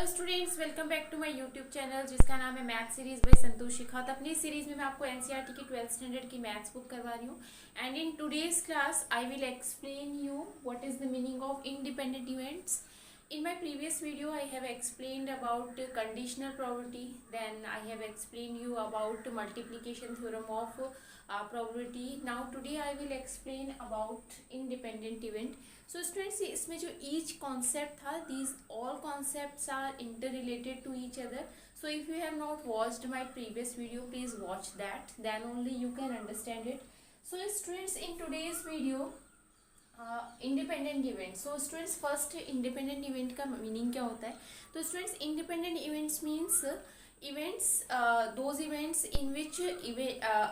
Hello students, welcome back to my YouTube channel जिसका नाम है math series by Santosh Shikhawat. अपनी सीरीज में मैं आपको एनसीईआरटी की 12th स्टैंडर्ड की मैथ्स बुक करवा रही हूँ। And in today's class I will explain you what is the meaning of independent events. In my previous video, I have explained about conditional probability. Then I have explained you about multiplication theorem of probability. Now today I will explain about independent event. So students, इसमें जो each concept था, these all concepts are interrelated to each other. So if you have not watched my previous video, please watch that. Then only you can understand it. So students, in today's video, independent event. So students, first independent event का meaning क्या होता है? तो students, independent events means events, those events in which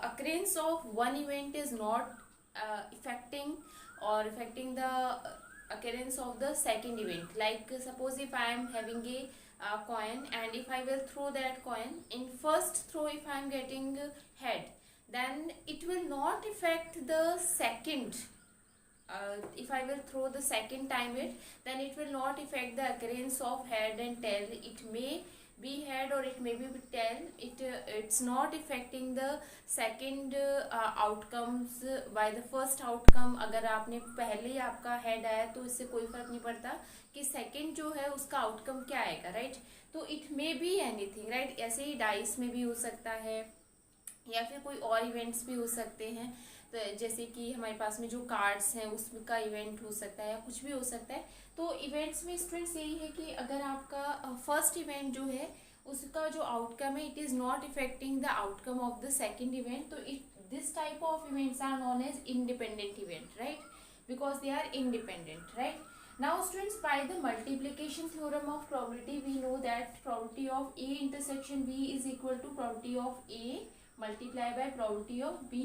occurrence of one event is not affecting the occurrence of the second event. Like suppose if I am having a coin, and if I will throw that coin, in first throw if I am getting head, then it will not affect the second. If I will throw the second time then it will not affect the occurrence of head and tail. It may be head or it may be tail. It's not affecting the second outcomes by the first outcome. अगर आपने पहले आपका head आया तो इससे कोई फर्क नहीं पड़ता कि सेकंड जो है उसका आउटकम क्या आएगा, राइट? तो it may be anything, right? ऐसे ही डाइस में भी हो सकता है या फिर कोई और इवेंट्स भी हो सकते हैं. तो जैसे कि हमारे पास में जो कार्ड्स हैं उसका इवेंट हो सकता है या कुछ भी हो सकता है. तो इवेंट्स में स्टूडेंट्स यही है कि अगर आपका फर्स्ट इवेंट जो है उसका जो आउटकम है it is not affecting the outcome of the second event, तो this type of events are known as independent event, right? Because they are independent, right? Now students, by the multiplication theorem of probability, we know that probability of A intersection B is equal to probability of A multiplied by probability of B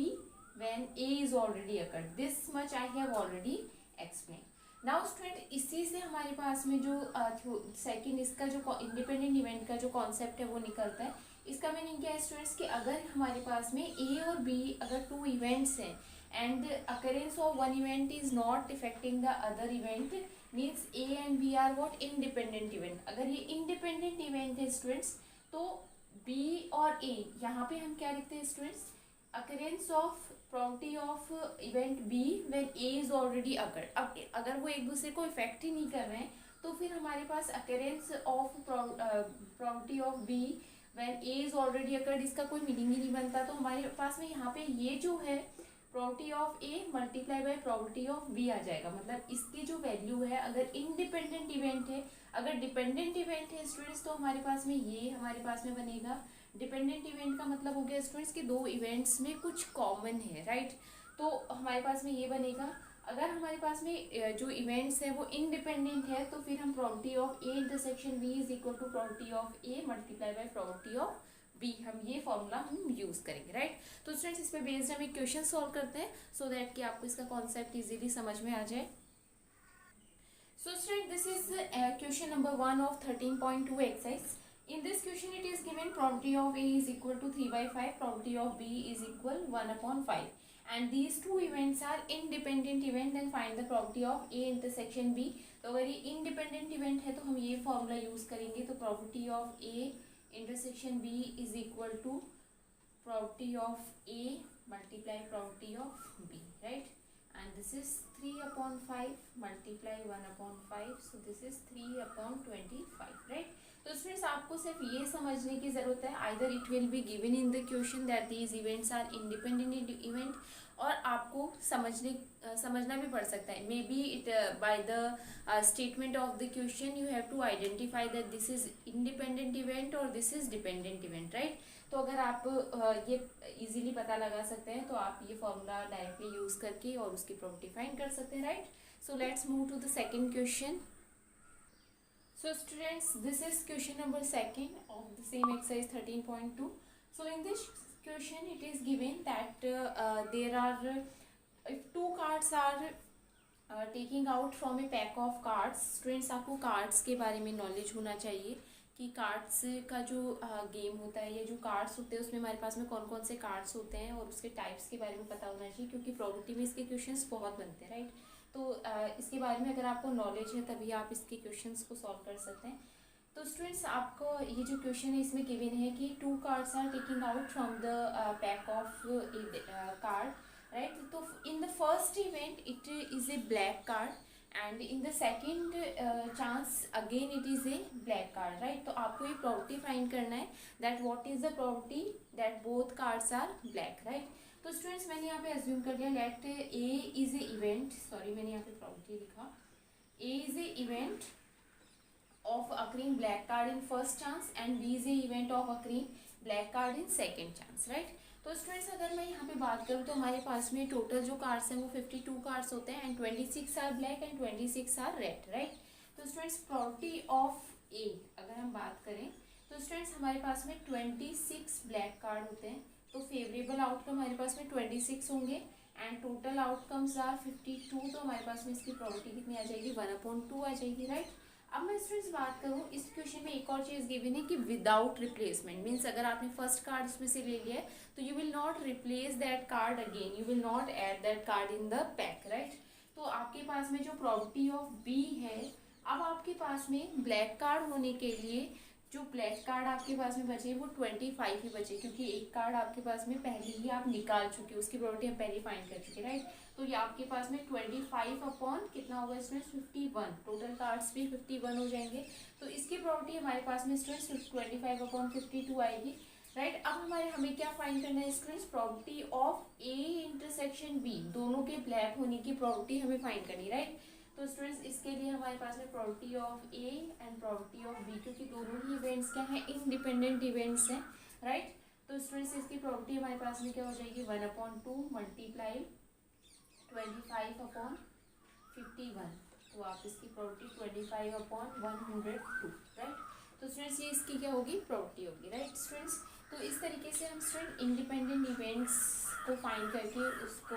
when A is already occurred. This much I have already explained. Now student, इसी से हमारे पास में जो second इसका जो independent event का जो कॉन्सेप्ट है वो निकलता है. इसका मीनिंग क्या है स्टूडेंट्स कि अगर हमारे पास में A और B अगर टू इवेंट्स हैं and occurrence of one event is not affecting the other event, means A and B are what? Independent event. अगर ये independent event है स्टूडेंट्स तो B और A यहाँ पे हम क्या लिखते हैं students? occurrence of probability of event B when A is already occurred. अब अगर वो एक दूसरे को इफेक्ट ही नहीं कर रहे हैं तो फिर हमारे पास occurrence of probability of B when A is already occurred इसका कोई मीनिंग ही नहीं बनता. तो हमारे पास में यहाँ पे ये जो है probability of A multiply by probability of B आ जाएगा. मतलब इसकी जो वैल्यू है अगर इंडिपेंडेंट इवेंट है, अगर डिपेंडेंट इवेंट है स्टूडेंट्स तो हमारे पास में ये हमारे पास में बनेगा. डिपेंडेंट इवेंट का मतलब हो गया स्टूडेंट्स कि दो इवेंट्स में कुछ कॉमन है, राइट? तो हमारे पास में ये बनेगा. अगर हमारे पास में जो इवेंट्स है वो इंडिपेंडेंट है तो फिर हम probability of A intersection B is equal to probability of A multiply by probability of B, हम ये फॉर्मूला हम यूज करेंगे, राइट? तो स्टूडेंट्स, इस पे बेस्ड हम एक क्वेश्चन सॉल्व करते हैं सो दैट कि आपको इसका कॉन्सेप्ट इजीली समझ में आ जाए. So student, this is question number 1 of 13.2 exercise. In this question it is given probability of A is equal to 3/5, probability of B is equal 1/5, and these two events are independent event. Then find the probability of A intersection B. तो अगर ये independent event है तो हम ये formula use करेंगे. तो probability of A intersection B is equal to probability of A multiply probability of B, right? And this is 3/5 multiply 1/5, so this is 3/25, right? तो स्टूडेंट्स, आपको सिर्फ ये समझने की ज़रूरत है either it will be given in the question that these events are independent event, और आपको समझना भी पड़ सकता है. Maybe it by the statement of the question you have to identify that this is independent event और this is dependent event, right? तो अगर आप ये इजीली पता लगा सकते हैं तो आप ये फॉर्मूला डायरेक्टली यूज़ करके और उसकी प्रॉपर्टी फाइंड कर सकते हैं, right? So let's move to the second question. So students, this is question number 2 of the same exercise 13.2. So in this question it is given that there are if two cards are taking out from a pack of cards. Students, आपको cards के बारे में knowledge होना चाहिए कि cards का जो game होता है या जो कार्ड्स होते हैं उसमें हमारे पास में कौन कौन से कार्ड्स होते हैं और उसके टाइप्स के बारे में पता होना चाहिए, क्योंकि प्रोबेबिलिटी में इसके क्वेश्चंस बहुत बनते हैं, राइट? तो इसके बारे में अगर आपको नॉलेज है तभी आप इसके क्वेश्चंस को सॉल्व कर सकते हैं. तो स्टूडेंट्स आपको ये जो क्वेश्चन है इसमें गिवन है कि 2 cards are taking out from the pack of card, right. तो in the first event it is a black card and in the second chance again it is a black card, right. तो आपको ये property find करना है that what is the property that both cards are black, right. तो students मैंने यहाँ पे assume कर लिया let A is a event, sorry मैंने यहाँ पे प्रॉपर्टी लिखा, A is a event of occurring black card in first chance and B is a event of occurring black card in second chance, right. तो students अगर मैं यहाँ पे बात करूँ तो हमारे पास में टोटल जो कार्ड्स हैं वो 52 कार्ड्स होते हैं and 26 are black and 26 are red, right. तो स्टूडेंट्स प्रॉपर्टी ऑफ ए अगर हम बात करें तो स्टूडेंट्स हमारे पास में 26 ब्लैक कार्ड होते हैं, तो फेवरेबल आउटकम हमारे पास में 26 होंगे एंड टोटल आउटकम्स आर 52. तो हमारे पास में इसकी प्रॉपर्टी कितनी आ जाएगी 1/2 आ जाएगी, राइट. अब मैं स्टूडेंट्स बात करूँ इस क्वेश्चन में एक और चीज़ गिवन है कि विदाउट रिप्लेसमेंट मीन्स अगर आपने फर्स्ट कार्ड इसमें से ले लिया है तो you will not replace that card again, you will not add that card in the pack, right. तो आपके पास में जो प्रॉपर्टी ऑफ बी है, अब आपके पास में ब्लैक कार्ड होने के लिए जो ब्लैक कार्ड आपके पास में बचे वो 25 ही बचे, क्योंकि एक कार्ड आपके पास में पहले ही आप निकाल चुके, उसकी प्रॉपर्टी हम पहले फाइंड कर चुके, राइट. तो ये आपके पास में 25 अपॉन कितना होगा स्टूडेंट्स 51, टोटल कार्ड्स भी 51 हो जाएंगे. तो इसकी प्रॉपर्टी हमारे पास में स्टूडेंट्स 25/52 आएगी, राइट. अब हमें क्या फाइंड करना है students, property of A intersection B, दोनों के ब्लैक होने की प्रॉपर्टी हमें फाइंड करनी, राइट. तो स्टूडेंट्स इसके लिए हमारे पास में property of A and property of B, क्योंकि दोनों ही इवेंट्स क्या हैं इंडिपेंडेंट इवेंट्स हैं, राइट. तो स्टूडेंट्स इसकी प्रॉपर्टी हमारे पास में क्या हो जाएगी 1/2 मल्टीप्लाई 25/51. तो आप इसकी प्रॉपर्टी 25/102, राइट. तो स्टूडेंट्स ये इसकी क्या होगी प्रॉपर्टी होगी, राइट स्टूडेंट्स. तो इस तरीके से हम स्टूडेंट इंडिपेंडेंट इवेंट्स को फाइंड करके उसको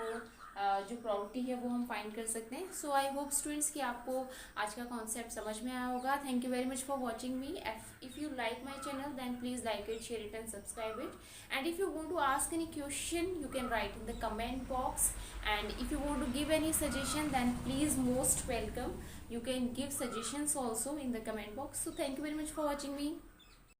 जो प्रॉपर्टी है वो हम फाइंड कर सकते हैं. सो आई होप स्टूडेंट्स कि आपको आज का कॉन्सेप्ट समझ में आया होगा. Thank you very much for watching me. If you like my channel then please like it, share it and subscribe it. And if you want to ask any question you can write in the comment box, and if you want to give any suggestion then please most welcome, you can give suggestions also in the comment box. So thank you very much for watching me.